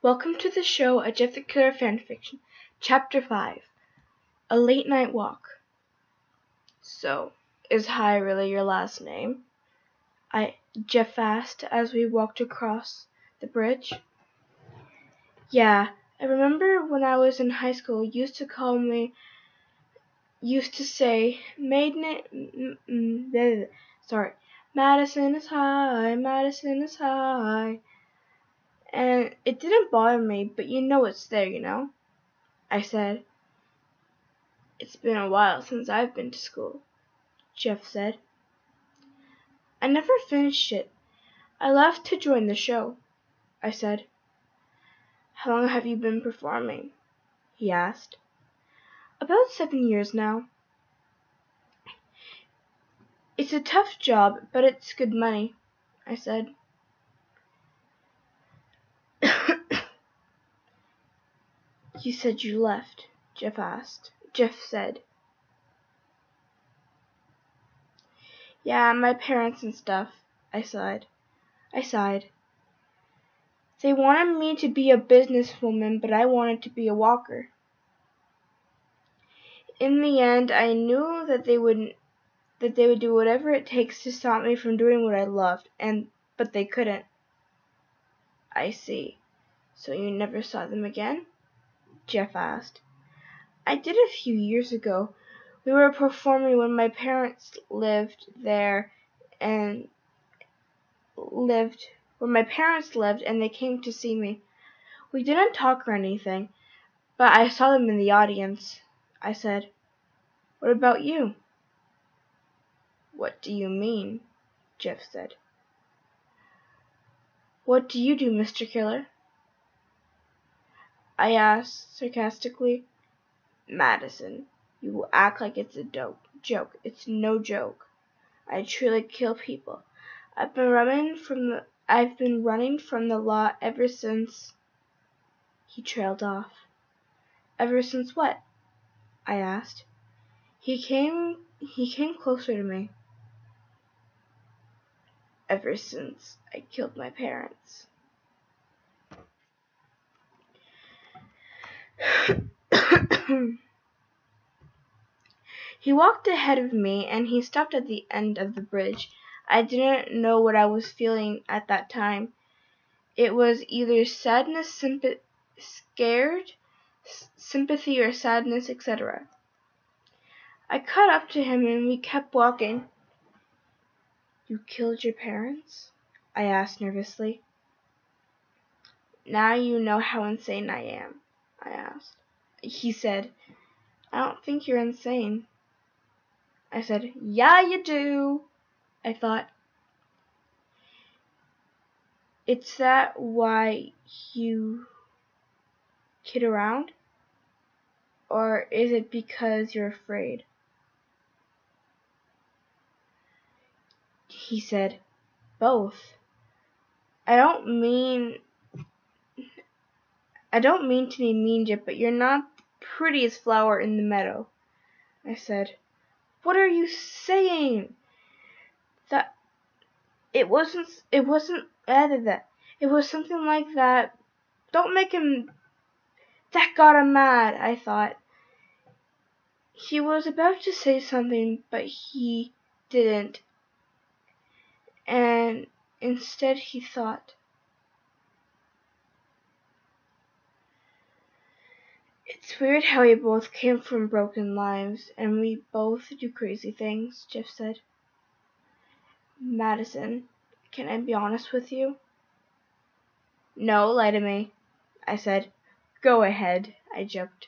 Welcome to the show, A Jeff the Killer Fanfiction, Chapter 5, A Late Night Walk. So, is High really your last name? Jeff asked as we walked across the bridge. Yeah, I remember when I was in high school, used to say, Madison is high, Madison is high. And it didn't bother me, but you know it's there, I said. It's been a while since I've been to school, Jeff said. I never finished it. I left to join the show, I said. How long have you been performing? He asked. About 7 years now. It's a tough job, but it's good money, I said. You said you left, Jeff said. Yeah, my parents and stuff, I sighed. They wanted me to be a businesswoman, but I wanted to be a walker. In the end, I knew that they would do whatever it takes to stop me from doing what I loved, but they couldn't. I see. So you never saw them again? Jeff asked. I did a few years ago. We were performing when my parents lived and they came to see me. We didn't talk or anything, but I saw them in the audience, I said. What about you? What do you mean? Jeff said. What do you do, Mr. Killer? I asked sarcastically. Madison, you will act like it's a joke. It's no joke. I truly kill people. I've been running from the law ever since. He trailed off. Ever since what? I asked. He came closer to me. Ever since I killed my parents. He walked ahead of me and he stopped at the end of the bridge. I didn't know what I was feeling at that time. It was either sadness, sympathy, or sadness, etc. I caught up to him and we kept walking. You killed your parents? I asked nervously. Now you know how insane I am, I asked. He said, I don't think you're insane. I said, yeah, you do, I thought. Is that why you kid around? Or is it because you're afraid? He said, both. I don't mean to be mean, Jeff, but you're not the prettiest flower in the meadow, I said. What are you saying? That it wasn't that. It was something like that. Don't make him. That got him mad, I thought. He was about to say something, but he didn't. And instead he thought. It's weird how we both came from broken lives, and we both do crazy things, Jeff said. Madison, can I be honest with you? No, lie to me, I said. Go ahead, I joked.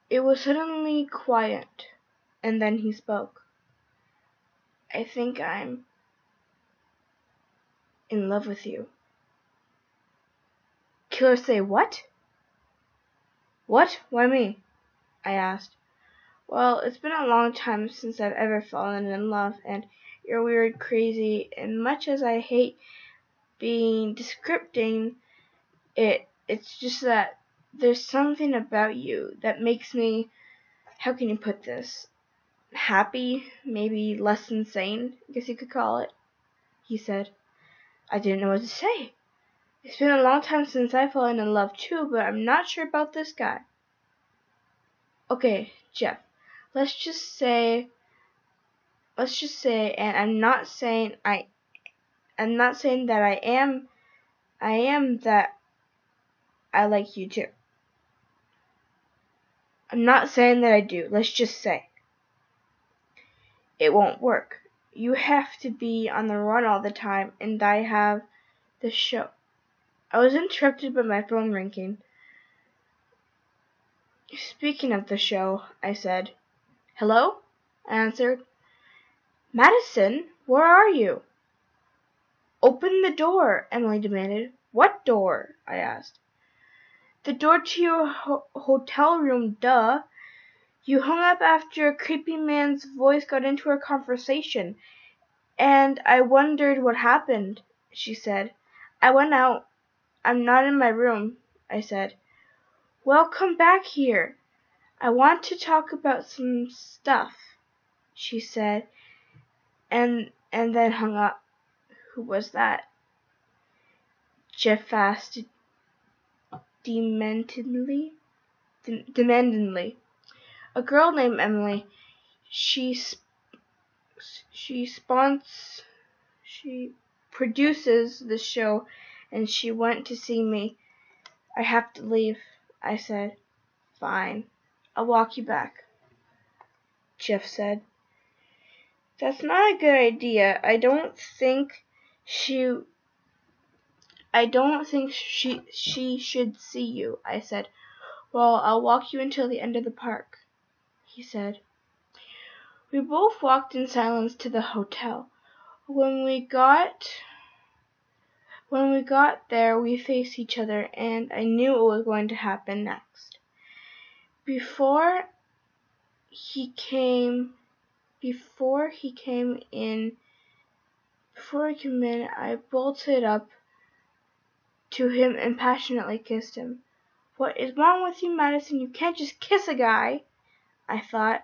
It was suddenly quiet, and then he spoke. I think I'm in love with you. Killer say what? What? Why me? I asked. Well, it's been a long time since I've ever fallen in love, and you're weird, crazy, and much as I hate being descripting it's just that there's something about you that makes me, how can you put this, happy, maybe less insane, I guess you could call it, he said. I didn't know what to say. It's been a long time since I've fallen in love too, but I'm not sure about this guy. Okay, Jeff, let's just say, and I'm not saying that I am that I like you too. I'm not saying that I do. Let's just say. It won't work. You have to be on the run all the time, and I have the show. I was interrupted by my phone ringing. Speaking of the show, I said. Hello? I answered. Madison, where are you? Open the door, Emily demanded. What door? I asked. The door to your hotel room, duh. You hung up after a creepy man's voice got into our conversation, and I wondered what happened, she said. I went out. I'm not in my room, I said. Well, come back here. I want to talk about some stuff, she said, and then hung up. Who was that? Jeff asked demandingly. A girl named Emily. She produces the show, and she went to see me. I have to leave, I said. Fine. I'll walk you back, Jeff said. That's not a good idea. I don't think she should see you, I said. Well, I'll walk you until the end of the park, he said. We both walked in silence to the hotel. When we got there, we faced each other, and I knew what was going to happen next. Before he came in, I bolted up to him and passionately kissed him. What is wrong with you, Madison? You can't just kiss a guy, I thought.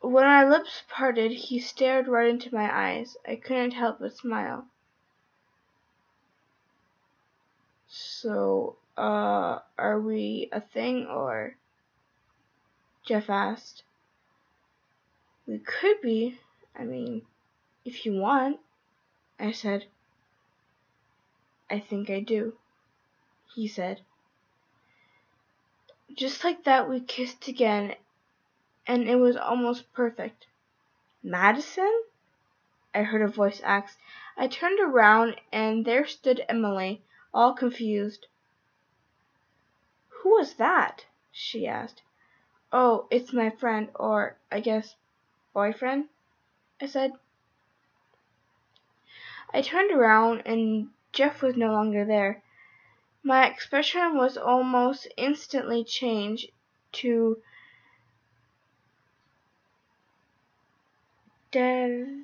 When our lips parted, he stared right into my eyes. I couldn't help but smile. So, are we a thing, or? Jeff asked. We could be. I mean, if you want, I said. I think I do, he said. Just like that, we kissed again, and it was almost perfect. Madison? I heard a voice ask. I turned around, and there stood Emily, all confused. Who was that? She asked. Oh, it's my friend, or, I guess, boyfriend, I said. I turned around, and Jeff was no longer there. My expression was almost instantly changed to devention,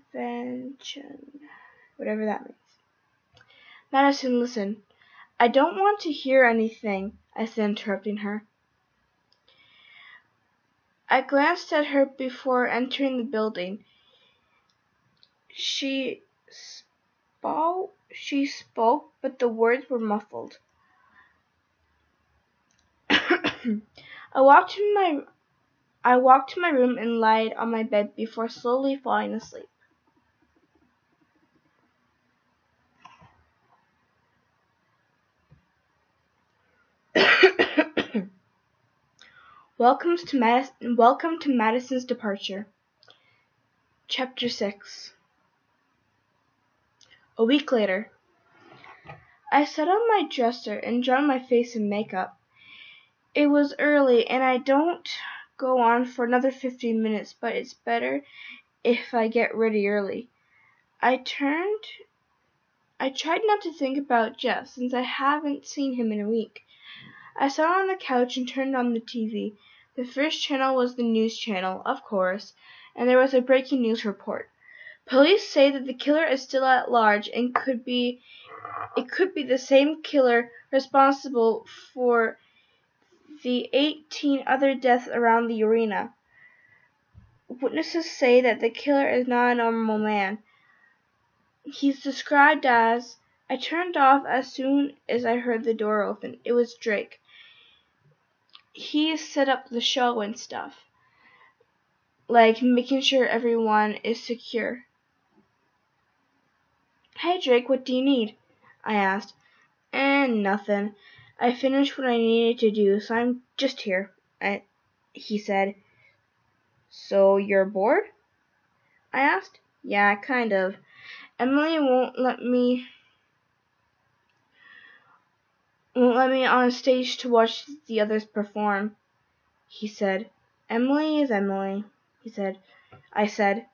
whatever that means. Madison, listen. I don't want to hear anything, I said, interrupting her. I glanced at her before entering the building. She spoke, but the words were muffled. I walked to my room and lied on my bed before slowly falling asleep. Welcome to Madison's departure. Chapter 6. A week later. I sat on my dresser and dried my face in makeup. It was early, and I don't go on for another 15 minutes, but it's better if I get ready early. I tried not to think about Jeff, since I haven't seen him in a week. I sat on the couch and turned on the TV. The first channel was the news channel, of course, and there was a breaking news report. Police say that the killer is still at large and it could be the same killer responsible for the 18 other deaths around the arena. Witnesses say that the killer is not a normal man. he's described as... I turned off as soon as I heard the door open. It was Drake. He set up the show and stuff, like making sure everyone is secure. Hey Drake, what do you need? I asked. Nothing. I finished what I needed to do, so I'm just here. He said. So you're bored? I asked. Yeah, kind of. Emily won't let me on a stage to watch the others perform, he said. Emily is Emily, he said. I said.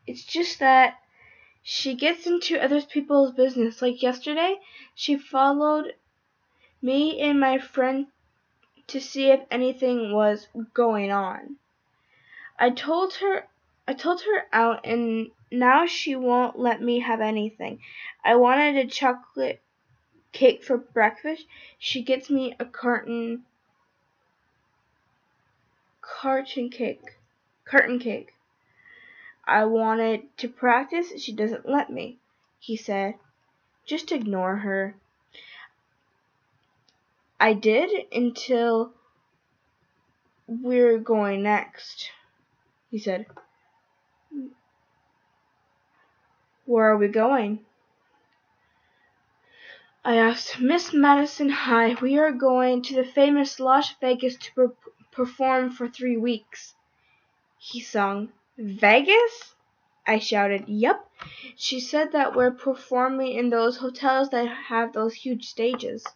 It's just that she gets into other people's business. Like yesterday, she followed me and my friend to see if anything was going on. I told her out, and now she won't let me have anything. I wanted a chocolate cake for breakfast. She gets me a carton cake. I wanted to practice. She doesn't let me, he said. Just ignore her. I did until we're going next, he said. Where are we going? I asked. Miss Madison High. We are going to the famous Las Vegas to perform for 3 weeks, he sung. Vegas? I shouted. Yup. She said that we're performing in those hotels that have those huge stages.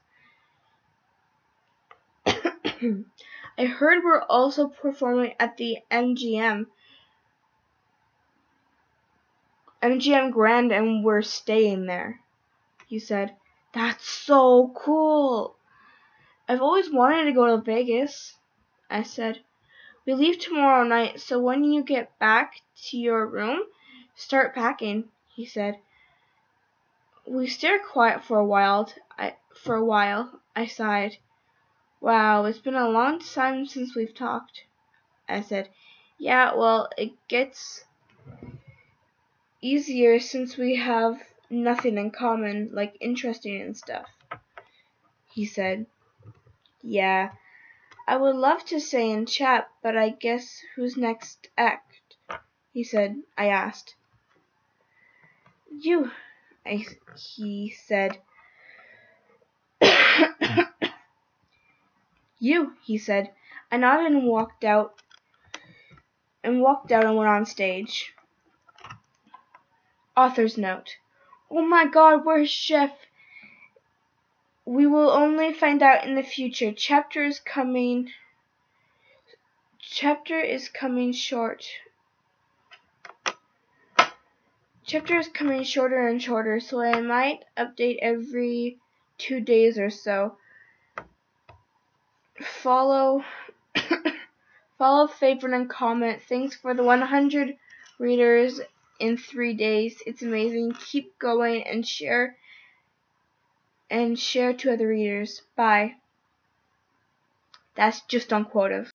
I heard we're also performing at the MGM Grand, and we're staying there, he said. That's so cool. I've always wanted to go to Vegas, I said. We leave tomorrow night, so when you get back to your room, start packing, he said. We stared quiet for a while. I sighed. Wow, it's been a long time since we've talked, I said. Yeah, well, it gets easier since we have nothing in common, like interesting and stuff, he said. Yeah, I would love to stay and chat, but I guess who's next act? He said. I asked. You, he said. You, he said. I nodded and walked out and went on stage. Author's note. Oh my God, where's Chef? We will only find out in the future. Chapter is coming shorter and shorter, so I might update every 2 days or so. Follow, favorite, and comment. Thanks for the 100 readers in 3 days. It's amazing. Keep going and share to other readers. Bye. That's just unquote of.